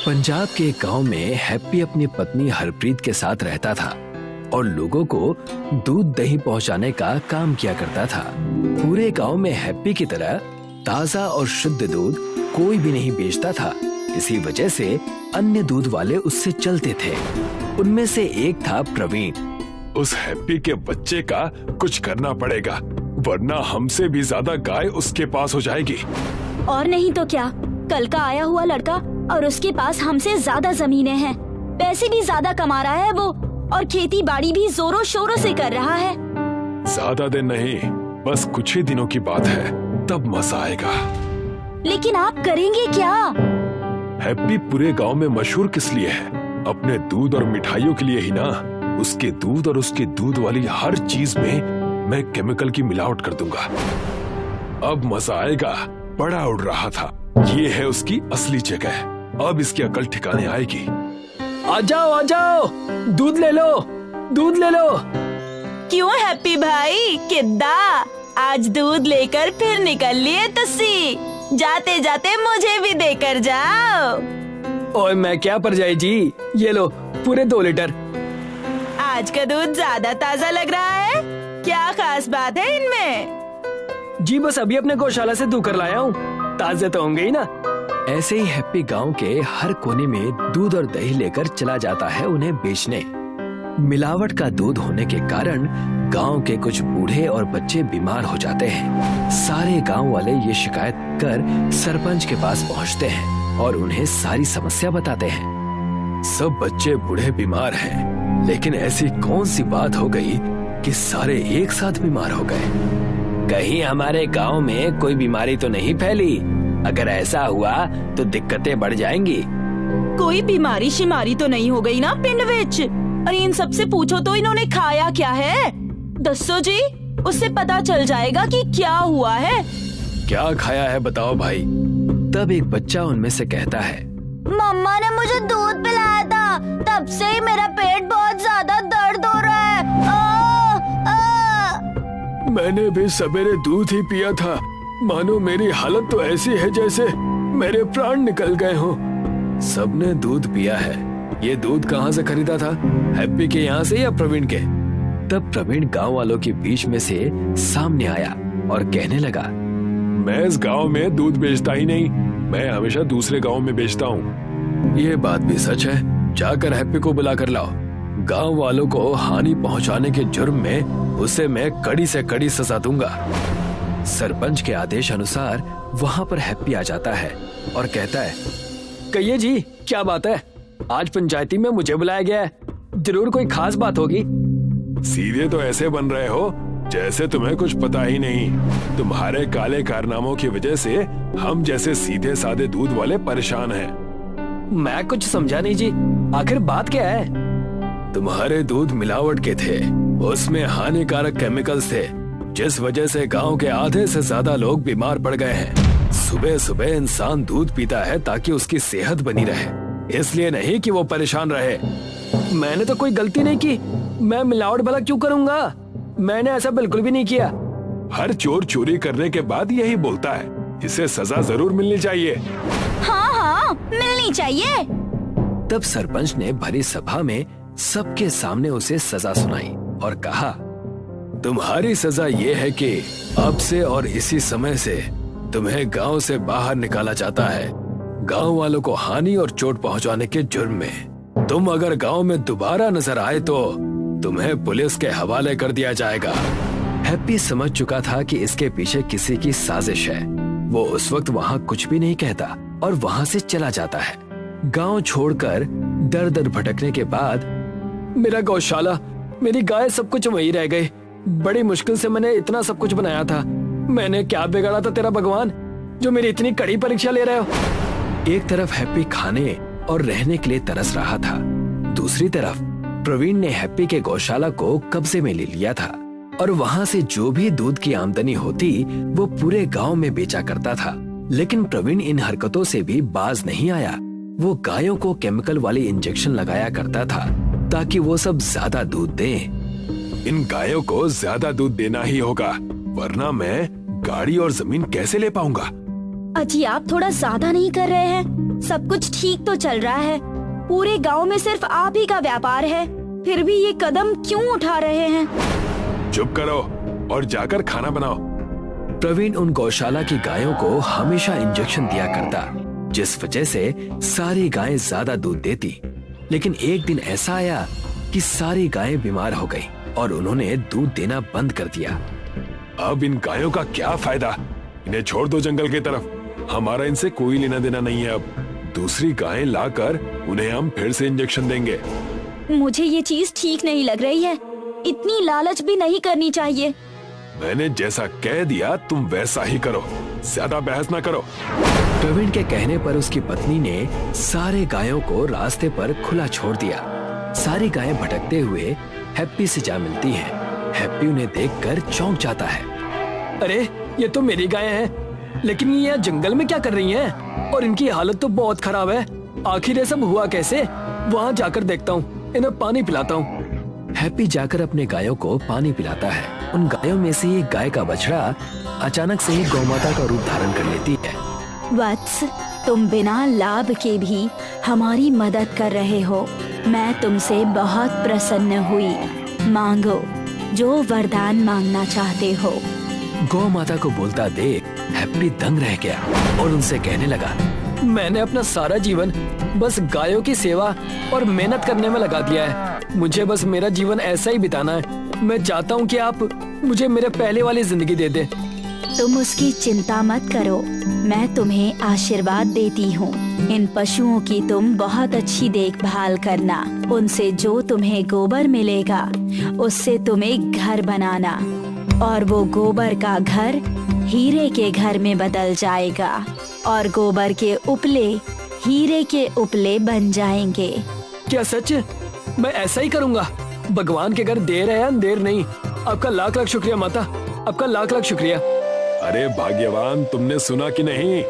पंजाब के एक गांव में हैप्पी अपनी पत्नी हरप्रीत के साथ रहता था और लोगों को दूध दही पहुंचाने का काम किया करता था। पूरे गांव में हैप्पी की तरह ताजा और शुद्ध दूध कोई भी नहीं बेचता था। इसी वजह से अन्य दूध वाले उससे चलते थे। उनमें से एक था प्रवीण। उस हैप्पी के बच्चे का कुछ करना पड़ेगा, वरना हमसे भी ज्यादा गाय उसके पास हो जाएगी। और नहीं तो क्या, कल का आया हुआ लड़का और उसके पास हमसे ज्यादा जमीनें हैं, पैसे भी ज्यादा कमा रहा है वो, और खेती बाड़ी भी जोरों शोरों से कर रहा है। ज्यादा दिन नहीं, बस कुछ ही दिनों की बात है, तब मजा आएगा। लेकिन आप करेंगे क्या? हैप्पी पूरे गांव में मशहूर किस लिए है? अपने दूध और मिठाइयों के लिए ही ना। उसके दूध और उसके दूध वाली हर चीज में मैं केमिकल की मिलावट कर दूंगा। अब मजा आएगा। बड़ा उड़ रहा था, ये है उसकी असली जगह। अब इसकी अकल ठिकाने आएगी। आ जाओ, दूध ले लो, दूध ले लो। क्यों हैप्पी भाई, किद्दा आज दूध लेकर फिर निकल लिए तुसी? जाते जाते मुझे भी देकर जाओ। ओए मैं क्या परजाई जी, ये लो पूरे 2 लीटर। आज का दूध ज्यादा ताजा लग रहा है, क्या खास बात है इनमें? जी बस अभी अपने गौशाला से दूध कर लाया हूँ, ताजे तो होंगे ही ना। ऐसे ही हैप्पी गांव के हर कोने में दूध और दही लेकर चला जाता है उन्हें बेचने। मिलावट का दूध होने के कारण गांव के कुछ बूढ़े और बच्चे बीमार हो जाते हैं। सारे गांव वाले ये शिकायत कर सरपंच के पास पहुंचते हैं और उन्हें सारी समस्या बताते हैं। सब बच्चे बूढ़े बीमार हैं, लेकिन ऐसी कौन सी बात हो गई कि सारे एक साथ बीमार हो गए? कहीं हमारे गांव में कोई बीमारी तो नहीं फैली? अगर ऐसा हुआ तो दिक्कतें बढ़ जाएंगी। कोई बीमारी शिमारी तो नहीं हो गई ना पिंड विच? अरे इन सबसे पूछो तो इन्होंने खाया क्या है? दसो जी, उससे पता चल जाएगा कि क्या हुआ है। क्या खाया है बताओ भाई। तब एक बच्चा उनमें से कहता है, मम्मा ने मुझे दूध पिलाया था, तब से ही मेरा पेट बहुत ज्यादा दर्द हो रहा है। मैंने भी सवेरे दूध ही पिया था, मानो मेरी हालत तो ऐसी है जैसे मेरे प्राण निकल गए हों। सबने दूध पिया है। ये दूध कहाँ से खरीदा था, हैप्पी के यहाँ से या प्रवीण के? तब प्रवीण गांव वालों के बीच में से सामने आया और कहने लगा, मैं इस गांव में दूध बेचता ही नहीं, मैं हमेशा दूसरे गांव में बेचता हूँ। ये बात भी सच है, जाकर हैप्पी को बुला कर लाओ। गांव वालों को हानि पहुंचाने के जुर्म में उसे मैं कड़ी से कड़ी सजा दूंगा। सरपंच के आदेश अनुसार वहाँ पर हैप्पी आ जाता है और कहता है, कहिए जी क्या बात है, आज पंचायती में मुझे बुलाया गया है, जरूर कोई खास बात होगी। सीधे तो ऐसे बन रहे हो जैसे तुम्हें कुछ पता ही नहीं। तुम्हारे काले कारनामों की वजह से हम जैसे सीधे साधे दूध वाले परेशान हैं। मैं कुछ समझा नहीं जी, आखिर बात क्या है? तुम्हारे दूध मिलावट के थे, उसमें हानिकारक केमिकल्स थे, जिस वजह से गांव के आधे से ज्यादा लोग बीमार पड़ गए हैं। सुबह सुबह इंसान दूध पीता है ताकि उसकी सेहत बनी रहे, इसलिए नहीं कि वो परेशान रहे। मैंने तो कोई गलती नहीं की, मैं मिलावट भला क्यों करूंगा? मैंने ऐसा बिल्कुल भी नहीं किया। हर चोर चोरी करने के बाद यही बोलता है, इसे सजा जरूर मिलनी चाहिए। हाँ, मिलनी चाहिए। तब सरपंच ने भरी सभा में सबके सामने उसे सजा सुनाई और कहा, तुम्हारी सजा ये है कि अब से और इसी समय से तुम्हें गांव से बाहर निकाला जाता है, गांव वालों को हानि और चोट पहुंचाने के जुर्म में। तुम अगर गांव में दोबारा नजर आए तो तुम्हें पुलिस के हवाले कर दिया जाएगा। हैप्पी समझ चुका था कि इसके पीछे किसी की साजिश है। वो उस वक्त वहाँ कुछ भी नहीं कहता और वहाँ से चला जाता है। गांव छोड़कर दर दर भटकने के बाद, मेरा गौशाला, मेरी गाय, सब कुछ वहीं रह गए। बड़ी मुश्किल से मैंने इतना सब कुछ बनाया था। मैंने क्या बिगाड़ा था तेरा भगवान, जो मेरी इतनी कड़ी परीक्षा ले रहे हो? एक तरफ हैप्पी खाने और रहने के लिए तरस रहा था, दूसरी तरफ प्रवीण ने हैप्पी के गौशाला को कब्जे में ले लिया था और वहाँ से जो भी दूध की आमदनी होती वो पूरे गांव में बेचा करता था। लेकिन प्रवीण इन हरकतों से भी बाज नहीं आया। वो गायों को केमिकल वाली इंजेक्शन लगाया करता था ताकि वो सब ज्यादा दूध दें। इन गायों को ज्यादा दूध देना ही होगा, वरना मैं गाड़ी और जमीन कैसे ले पाऊंगा? अजी आप थोड़ा ज्यादा नहीं कर रहे हैं? सब कुछ ठीक तो चल रहा है, पूरे गांव में सिर्फ आप ही का व्यापार है, फिर भी ये कदम क्यों उठा रहे हैं? चुप करो और जाकर खाना बनाओ। प्रवीण उन गौशाला की गायों को हमेशा इंजेक्शन दिया करता, जिस वजह से सारी गायें ज्यादा दूध देती। लेकिन एक दिन ऐसा आया कि सारी गायें बीमार हो गई और उन्होंने दूध देना बंद कर दिया। अब इन गायों का क्या फायदा? इन्हें छोड़ दो जंगल की तरफ, हमारा इनसे कोई लेना देना नहीं है। अब दूसरी गायें लाकर उन्हें हम फिर से इंजेक्शन देंगे। मुझे ये चीज ठीक नहीं लग रही है, इतनी लालच भी नहीं करनी चाहिए। मैंने जैसा कह दिया तुम वैसा ही करो, ज्यादा बहस ना करो। प्रवीण के कहने पर उसकी पत्नी ने सारे गायों को रास्ते पर खुला छोड़ दिया। सारी गायें भटकते हुए हैप्पी से जा मिलती हैं। हैप्पी उन्हें देखकर चौंक जाता है। अरे ये तो मेरी गायें हैं, लेकिन ये यहाँ जंगल में क्या कर रही हैं? और इनकी हालत तो बहुत खराब है। आखिर ये सब हुआ कैसे? वहाँ जाकर देखता हूँ, इन्हें पानी पिलाता हूँ। हैप्पी जाकर अपने गायों को पानी पिलाता है। उन गायों में से एक गाय का बछड़ा अचानक से ही गौमाता का रूप धारण कर लेती है। वत्स, तुम बिना लाभ के भी हमारी मदद कर रहे हो। मैं तुमसे बहुत प्रसन्न हुई। मांगो जो वरदान मांगना चाहते हो। गौ माता को बोलता देख हैप्पी दंग रह गया और उनसे कहने लगा, मैंने अपना सारा जीवन बस गायों की सेवा और मेहनत करने में लगा दिया है। मुझे बस मेरा जीवन ऐसा ही बिताना है। मैं चाहता हूँ कि आप मुझे मेरे पहले वाली जिंदगी दे दे। तुम उसकी चिंता मत करो, मैं तुम्हें आशीर्वाद देती हूँ। इन पशुओं की तुम बहुत अच्छी देखभाल करना। उनसे जो तुम्हें गोबर मिलेगा उससे तुम एक घर बनाना, और वो गोबर का घर हीरे के घर में बदल जाएगा और गोबर के उपले हीरे के उपले बन जाएंगे। क्या सच? मैं ऐसा ही करूँगा। भगवान के घर देर है अंधेर नहीं। आपका लाख लाख शुक्रिया माता, आपका लाख लाख शुक्रिया। अरे भाग्यवान, तुमने सुना कि नहीं?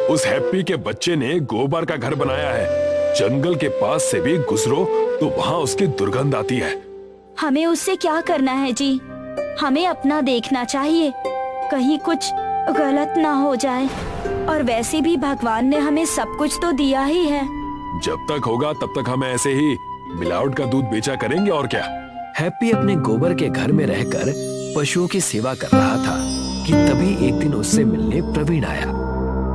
उस हैप्पी के बच्चे ने गोबर का घर बनाया है। जंगल के पास से भी गुजरो तो वहाँ उसकी दुर्गंध आती है। हमें उससे क्या करना है जी? हमें अपना देखना चाहिए, कहीं कुछ गलत ना हो जाए। और वैसे भी भगवान ने हमें सब कुछ तो दिया ही है। जब तक होगा तब तक हम ऐसे ही मिलावट का दूध बेचा करेंगे, और क्या। हैप्पी अपने गोबर के घर में रहकर पशुओं की सेवा कर रहा था कि तभी एक दिन उससे मिलने प्रवीण आया।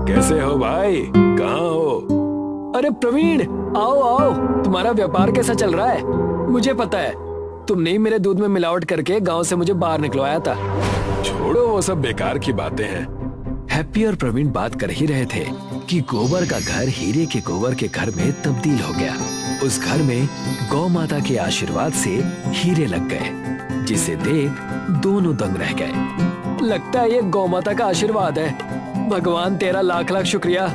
कैसे हो भाई, कहाँ हो? अरे प्रवीण, आओ आओ, तुम्हारा व्यापार कैसा चल रहा है? मुझे पता है, तुमने ही मेरे दूध में मिलावट करके गांव से मुझे बाहर निकलवाया था। छोड़ो, वो सब बेकार की बातें हैं। हैप्पी और प्रवीण बात कर ही रहे थे कि गोबर का घर हीरे के गोबर के घर में तब्दील हो गया। उस घर में गौ माता के आशीर्वाद से हीरे लग गए, जिसे देख दोनों दंग रह गए। लगता है ये गौ माता का आशीर्वाद है। भगवान तेरा लाख लाख शुक्रिया।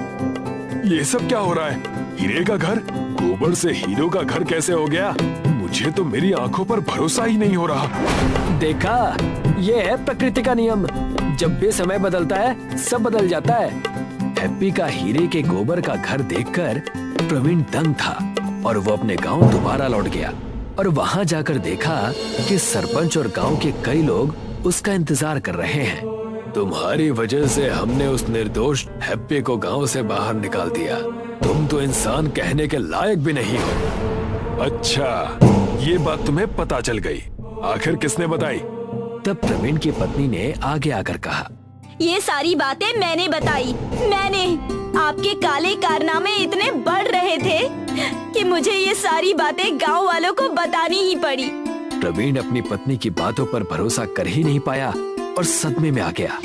ये सब क्या हो रहा है? हीरे का घर गोबर से हीरो का घर कैसे हो गया? मुझे तो मेरी आंखों पर भरोसा ही नहीं हो रहा। देखा, ये है प्रकृति का नियम। जब भी समय बदलता है सब बदल जाता है। हैप्पी का हीरे के गोबर का घर देखकर प्रवीण दंग था और वो अपने गांव दोबारा लौट गया और वहां जाकर देखा कि सरपंच और गांव के कई लोग उसका इंतजार कर रहे हैं। तुम्हारी वजह से हमने उस निर्दोष हैप्पी को गांव से बाहर निकाल दिया। तुम तो इंसान कहने के लायक भी नहीं हो। अच्छा, ये बात तुम्हें पता चल गई। आखिर किसने बताई? तब प्रवीण की पत्नी ने आगे आकर कहा, ये सारी बातें मैंने बताई। मैंने आपके काले कारनामे इतने बढ़ रहे थे कि मुझे ये सारी बातें गांव वालों को बतानी ही पड़ी। प्रवीण अपनी पत्नी की बातों पर भरोसा कर ही नहीं पाया और सदमे में आ गया।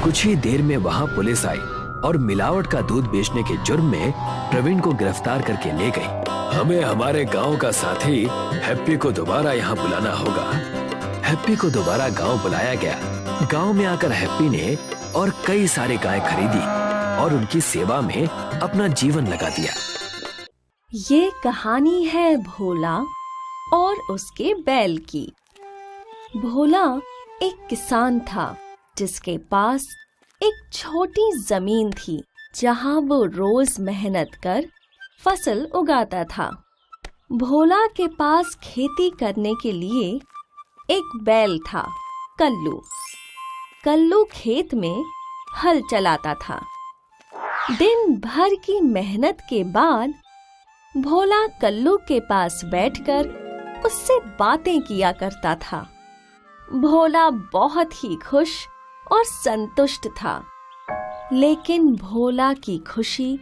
कुछ ही देर में वहाँ पुलिस आई और मिलावट का दूध बेचने के जुर्म में प्रवीण को गिरफ्तार करके ले गई। हमें हमारे गांव का साथी हैप्पी को दोबारा यहाँ बुलाना होगा। हैप्पी को दोबारा गांव बुलाया गया। गांव में आकर हैप्पी ने और कई सारे गायें खरीदी और उनकी सेवा में अपना जीवन लगा दिया। ये कहानी है भोला और उसके बैल की। भोला एक किसान था जिसके पास एक छोटी जमीन थी जहां वो रोज मेहनत कर फसल उगाता था। भोला के पास खेती करने के लिए एक बैल था, कल्लू। कल्लू खेत में हल चलाता था। दिन भर की मेहनत के बाद भोला कल्लू के पास बैठकर उससे बातें किया करता था। भोला बहुत ही खुश और संतुष्ट था, लेकिन भोला की खुशी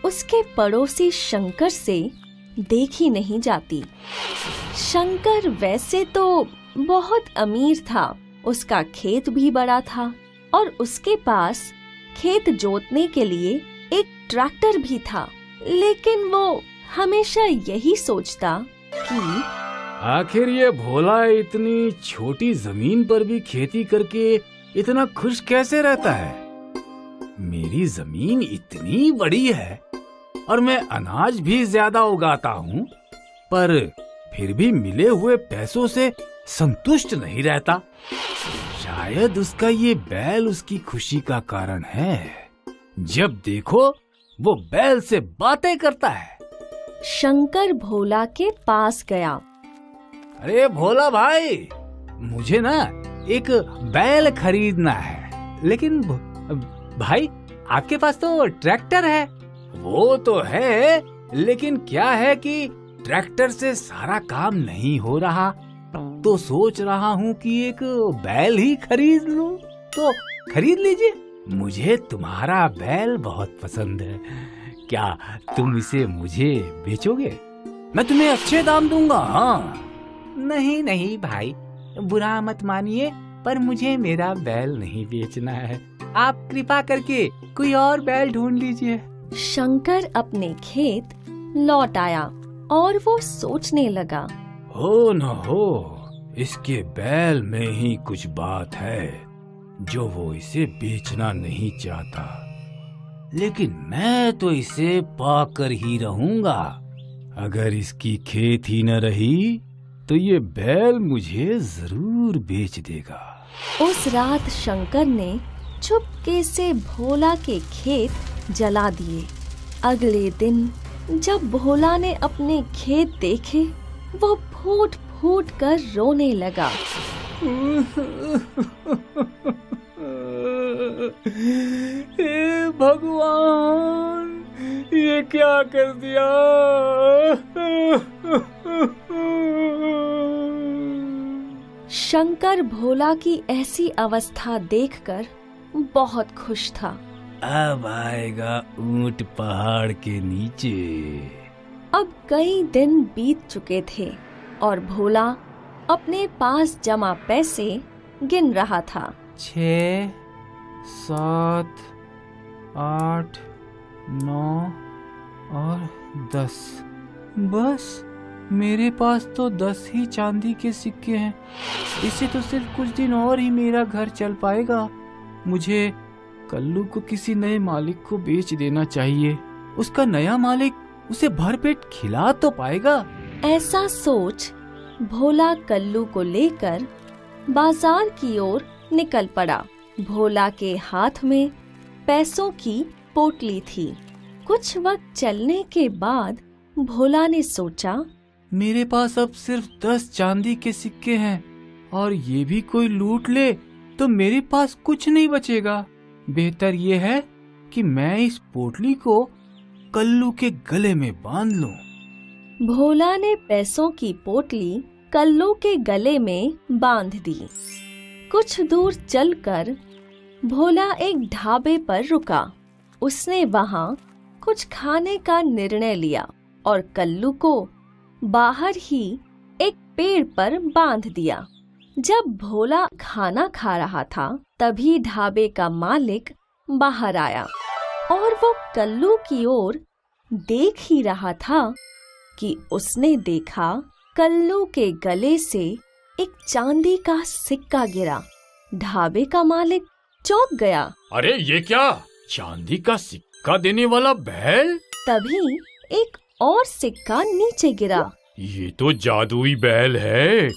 उसके पड़ोसी शंकर से देखी नहीं जाती। शंकर वैसे तो बहुत अमीर था, उसका खेत भी बड़ा था और उसके पास खेत जोतने के लिए एक ट्रैक्टर भी था, लेकिन वो हमेशा यही सोचता कि आखिर ये भोला इतनी छोटी जमीन पर भी खेती करके इतना खुश कैसे रहता है। मेरी जमीन इतनी बड़ी है और मैं अनाज भी ज्यादा उगाता हूँ, पर फिर भी मिले हुए पैसों से संतुष्ट नहीं रहता। शायद उसका ये बैल उसकी खुशी का कारण है। जब देखो वो बैल से बातें करता है। शंकर भोला के पास गया। अरे भोला भाई, मुझे ना एक बैल खरीदना है। लेकिन भाई, आपके पास तो ट्रैक्टर है। वो तो है, लेकिन क्या है कि ट्रैक्टर से सारा काम नहीं हो रहा, तो सोच रहा हूँ कि एक बैल ही खरीद लूं। तो खरीद लीजिए, मुझे तुम्हारा बैल बहुत पसंद है। क्या तुम इसे मुझे बेचोगे? मैं तुम्हें अच्छे दाम दूंगा। हाँ। नहीं नहीं भाई, बुरा मत मानिए, पर मुझे मेरा बैल नहीं बेचना है। आप कृपा करके कोई और बैल ढूंढ लीजिए। शंकर अपने खेत लौट आया और वो सोचने लगा, हो न हो, इसके बैल में ही कुछ बात है जो वो इसे बेचना नहीं चाहता। लेकिन मैं तो इसे पाकर ही रहूंगा। अगर इसकी खेत ही न रही तो ये बैल मुझे जरूर बेच देगा। उस रात शंकर ने चुपके से भोला के खेत जला दिए। अगले दिन जब भोला ने अपने खेत देखे, वो फूट फूट कर रोने लगा। हे भगवान, ये क्या कर दिया। शंकर भोला की ऐसी अवस्था देखकर बहुत खुश था। अब आएगा ऊंट पहाड़ के नीचे। अब कई दिन बीत चुके थे और भोला अपने पास जमा पैसे गिन रहा था। 6, 7, 8, 9 और 10। बस मेरे पास तो 10 ही चांदी के सिक्के हैं। इससे तो सिर्फ कुछ दिन और ही मेरा घर चल पाएगा। मुझे कल्लू को किसी नए मालिक को बेच देना चाहिए। उसका नया मालिक उसे भरपेट खिला तो पाएगा। ऐसा सोच भोला कल्लू को लेकर बाजार की ओर निकल पड़ा। भोला के हाथ में पैसों की पोटली थी। कुछ वक्त चलने के बाद भोला ने सोचा, मेरे पास अब सिर्फ 10 चांदी के सिक्के हैं और ये भी कोई लूट ले तो मेरे पास कुछ नहीं बचेगा। बेहतर ये है कि मैं इस पोटली को कल्लू के गले में बांध लूं। भोला ने पैसों की पोटली कल्लू के गले में बांध दी। कुछ दूर चलकर भोला एक ढाबे पर रुका। उसने वहां कुछ खाने का निर्णय लिया और कल्लू को बाहर ही एक पेड़ पर बांध दिया। जब भोला खाना खा रहा था, तभी ढाबे का मालिक बाहर आया और वो कल्लू की ओर देख ही रहा था कि उसने देखा कल्लू के गले से एक चांदी का सिक्का गिरा। ढाबे का मालिक चौंक गया। अरे ये क्या, चांदी का सिक्का देने वाला बैल? तभी एक और सिक्का नीचे गिरा। ये तो जादुई बैल है।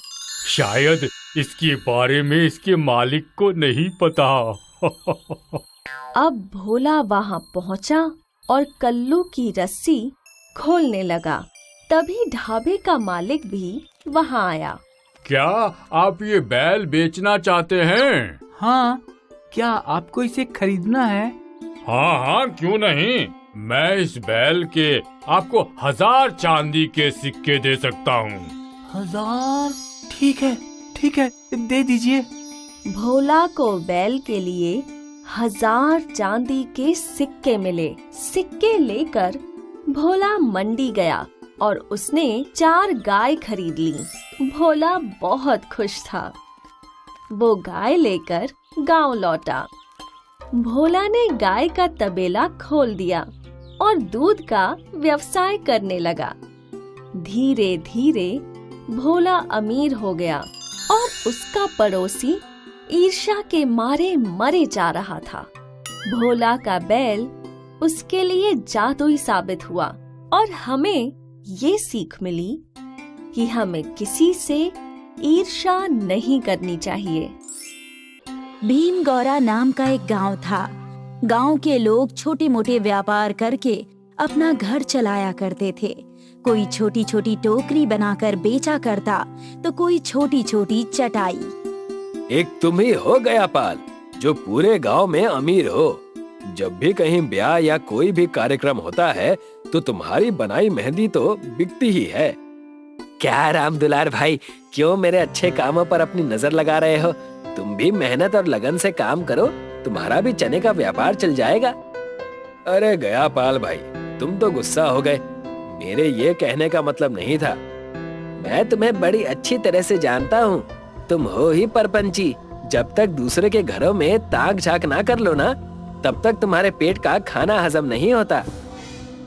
शायद इसके बारे में इसके मालिक को नहीं पता। अब भोला वहां पहुंचा और कल्लू की रस्सी खोलने लगा। तभी ढाबे का मालिक भी वहां आया। क्या आप ये बैल बेचना चाहते हैं? हाँ, क्या आपको इसे खरीदना है? हाँ हाँ, क्यों नहीं। मैं इस बैल के आपको 1000 चांदी के सिक्के दे सकता हूँ। 1000? ठीक है, दे दीजिए। भोला को बैल के लिए 1000 चांदी के सिक्के मिले। सिक्के लेकर भोला मंडी गया और उसने 4 गाय खरीद ली। भोला बहुत खुश था। वो गाय लेकर गांव लौटा। भोला ने गाय का तबेला खोल दिया और दूध का व्यवसाय करने लगा। धीरे धीरे भोला अमीर हो गया और उसका पड़ोसी ईर्ष्या के मारे मरे जा रहा था। भोला का बैल उसके लिए जादुई साबित हुआ और हमें ये सीख मिली कि हमें किसी से ईर्ष्या नहीं करनी चाहिए। भीमगौरा नाम का एक गांव था। गांव के लोग छोटे मोटे व्यापार करके अपना घर चलाया करते थे। कोई छोटी छोटी टोकरी बनाकर बेचा करता तो कोई छोटी छोटी चटाई। एक तुम ही हो गया पाल जो पूरे गांव में अमीर हो। जब भी कहीं ब्याह या कोई भी कार्यक्रम होता है तो तुम्हारी बनाई मेहंदी तो बिकती ही है। क्या राम दुलार भाई, क्यों मेरे अच्छे कामों पर अपनी नजर लगा रहे हो? तुम भी मेहनत और लगन से काम करो, तुम्हारा भी चने का व्यापार चल जाएगा। अरे गया पाल भाई, तुम तो गुस्सा हो गए। मेरे ये कहने का मतलब नहीं था। मैं तुम्हें बड़ी अच्छी तरह से जानता हूँ। तुम हो ही परपंची। जब तक दूसरे के घरों में ताक झाक ना कर लो ना, तब तक तुम्हारे पेट का खाना हजम नहीं होता।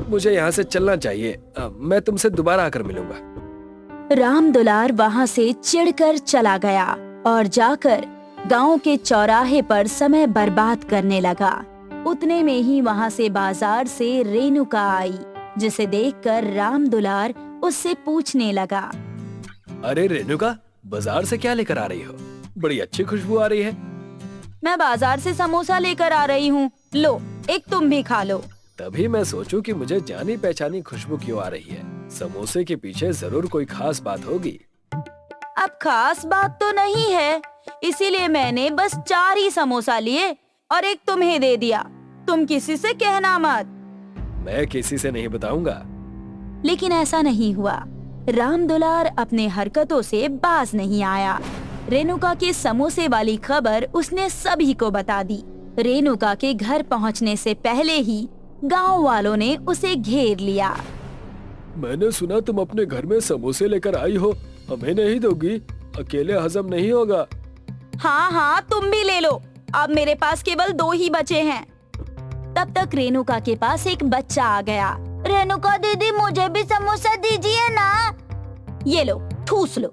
मुझे यहाँ से चलना चाहिए। मैं तुमसे दोबारा आकर मिलूंगा। राम दुलार वहाँ से चिढ़कर चला गया और जाकर गांव के चौराहे पर समय बर्बाद करने लगा। उतने में ही वहाँ से बाजार से रेणुका आई, जिसे देखकर राम दुलार उससे पूछने लगा। अरे रेणुका, बाजार से क्या लेकर आ रही हो? बड़ी अच्छी खुशबू आ रही है। मैं बाजार से समोसा लेकर आ रही हूँ, लो एक तुम भी खा लो। तभी मैं सोचूं कि मुझे जानी पहचानी खुशबू क्यों आ रही है। समोसे के पीछे जरूर कोई खास बात होगी। अब खास बात तो नहीं है, इसीलिए मैंने बस 4 ही समोसा लिए और एक तुम्हें दे दिया। तुम किसी से कहना मत। मैं किसी से नहीं बताऊंगा। लेकिन ऐसा नहीं हुआ। राम दुलार अपने हरकतों से बाज नहीं आया। रेणुका के समोसे वाली खबर उसने सभी को बता दी। रेणुका के घर पहुंचने से पहले ही गांव वालों ने उसे घेर लिया। मैंने सुना तुम अपने घर में समोसे लेकर आई हो, हमें नहीं दोगी? अकेले हजम नहीं होगा। हाँ, तुम भी ले लो। अब मेरे पास केवल 2 ही बचे हैं। तब तक रेणुका के पास एक बच्चा आ गया। रेणुका दीदी, मुझे भी समोसा दीजिए ना। ये लो, ठूस लो।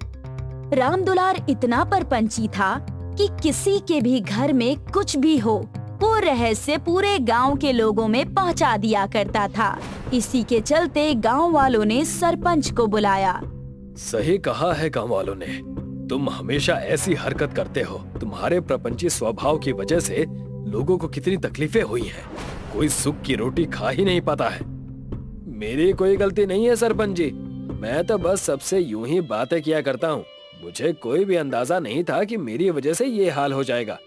राम दुलार इतना परपंची था कि किसी के भी घर में कुछ भी हो, वो रहस्य पूरे गांव के लोगों में पहुंचा दिया करता था। इसी के चलते गांव वालों ने सरपंच को बुलाया। सही कहा है गांव वालों ने। तुम हमेशा ऐसी हरकत करते हो। तुम्हारे प्रपंची स्वभाव की वजह से लोगों को कितनी तकलीफें हुई हैं। कोई सुख की रोटी खा ही नहीं पाता है। मेरी कोई गलती नहीं है सरपंच जी। मैं तो बस सबसे यूं ही बातें किया करता हूँ। मुझे कोई भी अंदाजा नहीं था कि मेरी वजह से ये हाल हो जाएगा।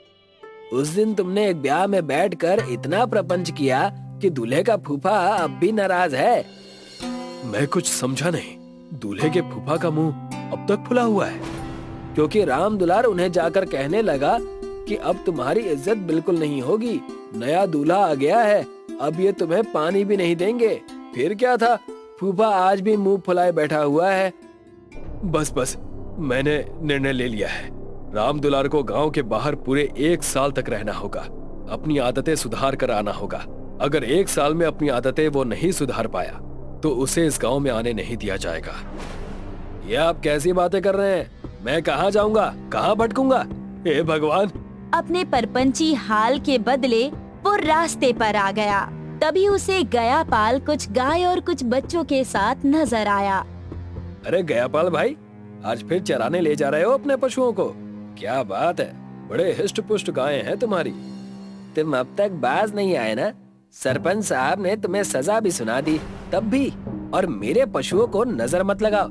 उस दिन तुमने एक ब्याह में बैठकर इतना प्रपंच किया कि दूल्हे का फूफा अब भी नाराज है। मैं कुछ समझा नहीं। दूल्हे के फूफा का मुंह अब तक फुला हुआ है क्योंकि राम दुलार उन्हें जाकर कहने लगा कि अब तुम्हारी इज्जत बिल्कुल नहीं होगी। नया दूल्हा आ गया है, अब ये तुम्हें पानी भी नहीं देंगे। फिर क्या था, फूफा आज भी मुंह फुलाए बैठा हुआ है। बस मैंने निर्णय ले लिया है। राम दुलार को गांव के बाहर पूरे 1 साल तक रहना होगा। अपनी आदतें सुधार कर आना होगा। अगर 1 साल में अपनी आदतें वो नहीं सुधार पाया तो उसे इस गांव में आने नहीं दिया जाएगा। ये आप कैसी बातें कर रहे हैं? मैं कहाँ जाऊंगा, कहाँ भटकूंगा? हे भगवान! अपने परपंची हाल के बदले वो रास्ते पर आ गया। तभी उसे गयापाल कुछ गाय और कुछ बच्चों के साथ नजर आया। अरे गयापाल भाई, आज फिर चराने ले जा रहे हो अपने पशुओं को? क्या बात है, बड़े हिष्ट पुष्ट गायें हैं तुम्हारी। तुम अब तक बाज नहीं आए ना? सरपंच साहब ने तुम्हें सजा भी सुना दी तब भी, और मेरे पशुओं को नजर मत लगाओ।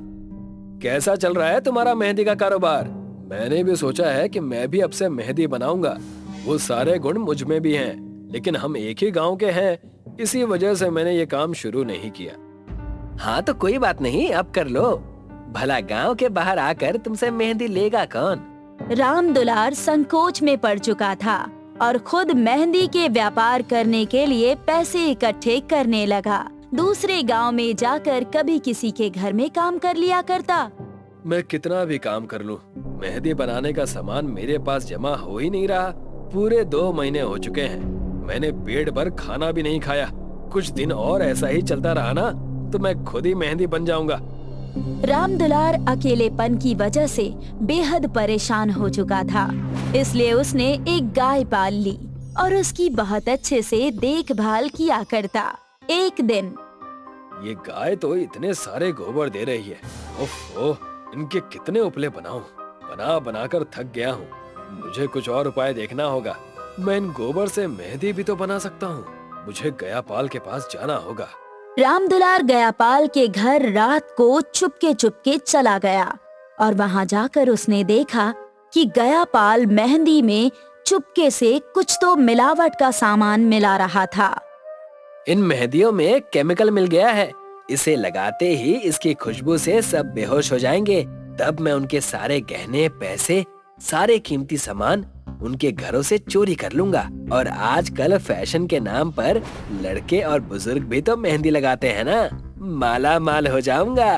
कैसा चल रहा है तुम्हारा मेहंदी का कारोबार? मैंने भी सोचा है कि मैं भी अब से मेहंदी बनाऊंगा। वो सारे गुण मुझ में भी हैं। लेकिन हम एक ही गांव के हैं, इसी वजह से मैंने ये काम शुरू नहीं किया। हाँ तो कोई बात नहीं, अब कर लो। भला गांव के बाहर आकर तुमसे मेहंदी लेगा कौन? राम दुलार संकोच में पड़ चुका था और खुद मेहंदी के व्यापार करने के लिए पैसे इकट्ठे करने लगा। दूसरे गांव में जाकर कभी किसी के घर में काम कर लिया करता। मैं कितना भी काम कर लूं, मेहंदी बनाने का सामान मेरे पास जमा हो ही नहीं रहा। पूरे 2 महीने हो चुके हैं, मैंने पेट भर खाना भी नहीं खाया। कुछ दिन और ऐसा ही चलता रहा ना तो मैं खुद ही मेहंदी बन जाऊंगा। राम दुलार अकेलेपन की वजह से बेहद परेशान हो चुका था, इसलिए उसने एक गाय पाल ली और उसकी बहुत अच्छे से देखभाल किया करता। एक दिन ये गाय तो इतने सारे गोबर दे रही है। ओफो, इनके कितने उपले बनाऊं? बना बनाकर थक गया हूँ। मुझे कुछ और उपाय देखना होगा। मैं इन गोबर से मेहंदी भी तो बना सकता हूँ। मुझे गयापाल के पास जाना होगा। राम दुलार गयापाल के घर रात को चुपके चुपके चला गया और वहां जाकर उसने देखा कि गयापाल मेहंदी में चुपके से कुछ तो मिलावट का सामान मिला रहा था। इन मेहंदियों में केमिकल मिल गया है। इसे लगाते ही इसकी खुशबू से सब बेहोश हो जाएंगे। तब मैं उनके सारे गहने, पैसे, सारे कीमती सामान उनके घरों से चोरी कर लूंगा। और आजकल फैशन के नाम पर लड़के और बुजुर्ग भी तो मेहंदी लगाते हैं ना, माला माल हो जाऊंगा।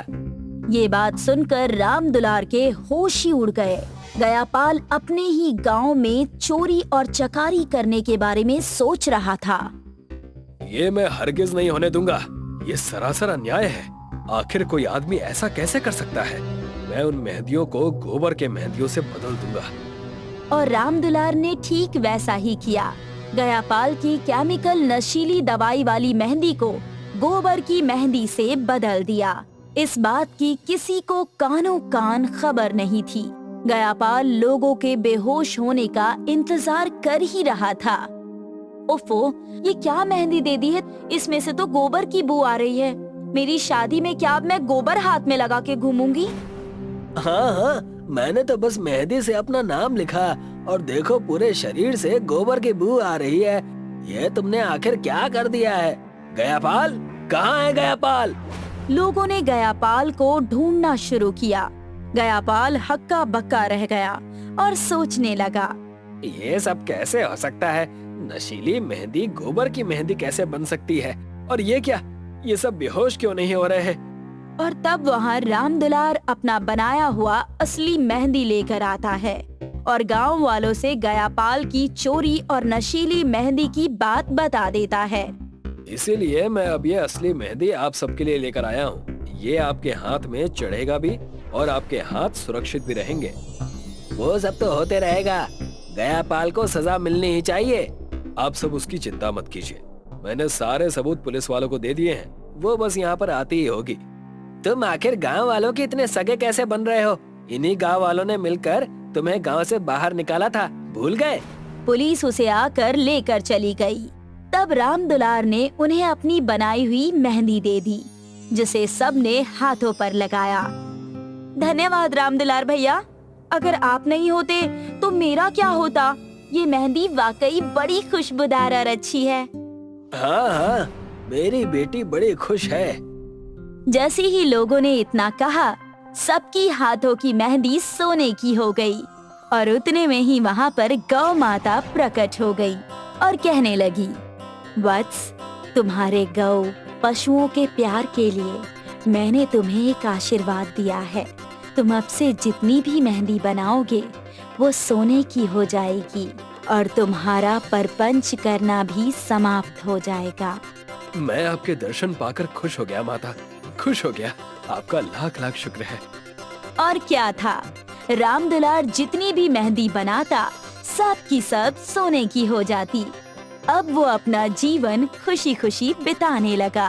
ये बात सुनकर राम दुलार के होश ही उड़ गए। गयापाल अपने ही गांव में चोरी और चकारी करने के बारे में सोच रहा था। ये मैं हरगिज नहीं होने दूंगा। ये सरासर अन्याय है। आखिर कोई आदमी ऐसा कैसे कर सकता है? मैं उन मेहंदियों को गोबर के मेहंदियों से बदल दूंगा। और राम दुलार ने ठीक वैसा ही किया। गयापाल की केमिकल नशीली दवाई वाली मेहंदी को गोबर की मेहंदी से बदल दिया। इस बात की किसी को कानों कान खबर नहीं थी। गयापाल लोगों के बेहोश होने का इंतजार कर ही रहा था। ओफो, ये क्या मेहंदी दे दी है? इसमें से तो गोबर की बू आ रही है। मेरी शादी में क्या अब मैं गोबर हाथ में लगा के घूमूंगी? हाँ हाँ, मैंने तो बस मेहंदी से अपना नाम लिखा और देखो पूरे शरीर से गोबर की बू आ रही है। ये तुमने आखिर क्या कर दिया है? गयापाल, कहाँ है गयापाल? लोगों ने गयापाल को ढूंढना शुरू किया। गयापाल हक्का बक्का रह गया और सोचने लगा, ये सब कैसे हो सकता है? नशीली मेहंदी गोबर की मेहंदी कैसे बन सकती है? और ये क्या, ये सब बेहोश क्यों नहीं हो रहे हैं? और तब वहाँ राम दुलार अपना बनाया हुआ असली मेहंदी लेकर आता है और गांव वालों से गयापाल की चोरी और नशीली मेहंदी की बात बता देता है। इसीलिए मैं अब ये असली मेहंदी आप सबके लिए लेकर आया हूँ। ये आपके हाथ में चढ़ेगा भी और आपके हाथ सुरक्षित भी रहेंगे। वो सब तो होते रहेगा। गयापाल को सजा मिलनी ही चाहिए। आप सब उसकी चिंता मत कीजिए। मैंने सारे सबूत पुलिस वालों को दे दिए हैं। वो बस यहाँ पर आती ही होगी। तुम आखिर गांव वालों के इतने सगे कैसे बन रहे हो? इन्हीं गांव वालों ने मिलकर तुम्हें गांव से बाहर निकाला था, भूल गए? पुलिस उसे आकर लेकर चली गई। तब राम दुलार ने उन्हें अपनी बनाई हुई मेहंदी दे दी, जिसे सबने हाथों पर लगाया। धन्यवाद राम दुलार भैया, अगर आप नहीं होते तो मेरा क्या होता? ये मेहंदी वाकई बड़ी खुशबूदार और अच्छी है। हाँ हाँ, मेरी बेटी बड़ी खुश है। जैसे ही लोगों ने इतना कहा, सबकी हाथों की मेहंदी सोने की हो गई और उतने में ही वहाँ पर गौ माता प्रकट हो गई और कहने लगी, वत्स, तुम्हारे गौ पशुओं के प्यार के लिए मैंने तुम्हें एक आशीर्वाद दिया है। तुम अब से जितनी भी मेहंदी बनाओगे वो सोने की हो जाएगी और तुम्हारा परपंच करना भी समाप्त हो जाएगा। मैं आपके दर्शन पाकर खुश हो गया माता, खुश हो गया। आपका लाख लाख शुक्र है। और क्या था, राम दुलार जितनी भी मेहंदी बनाता सब की सब सोने की हो जाती। अब वो अपना जीवन खुशी खुशी बिताने लगा।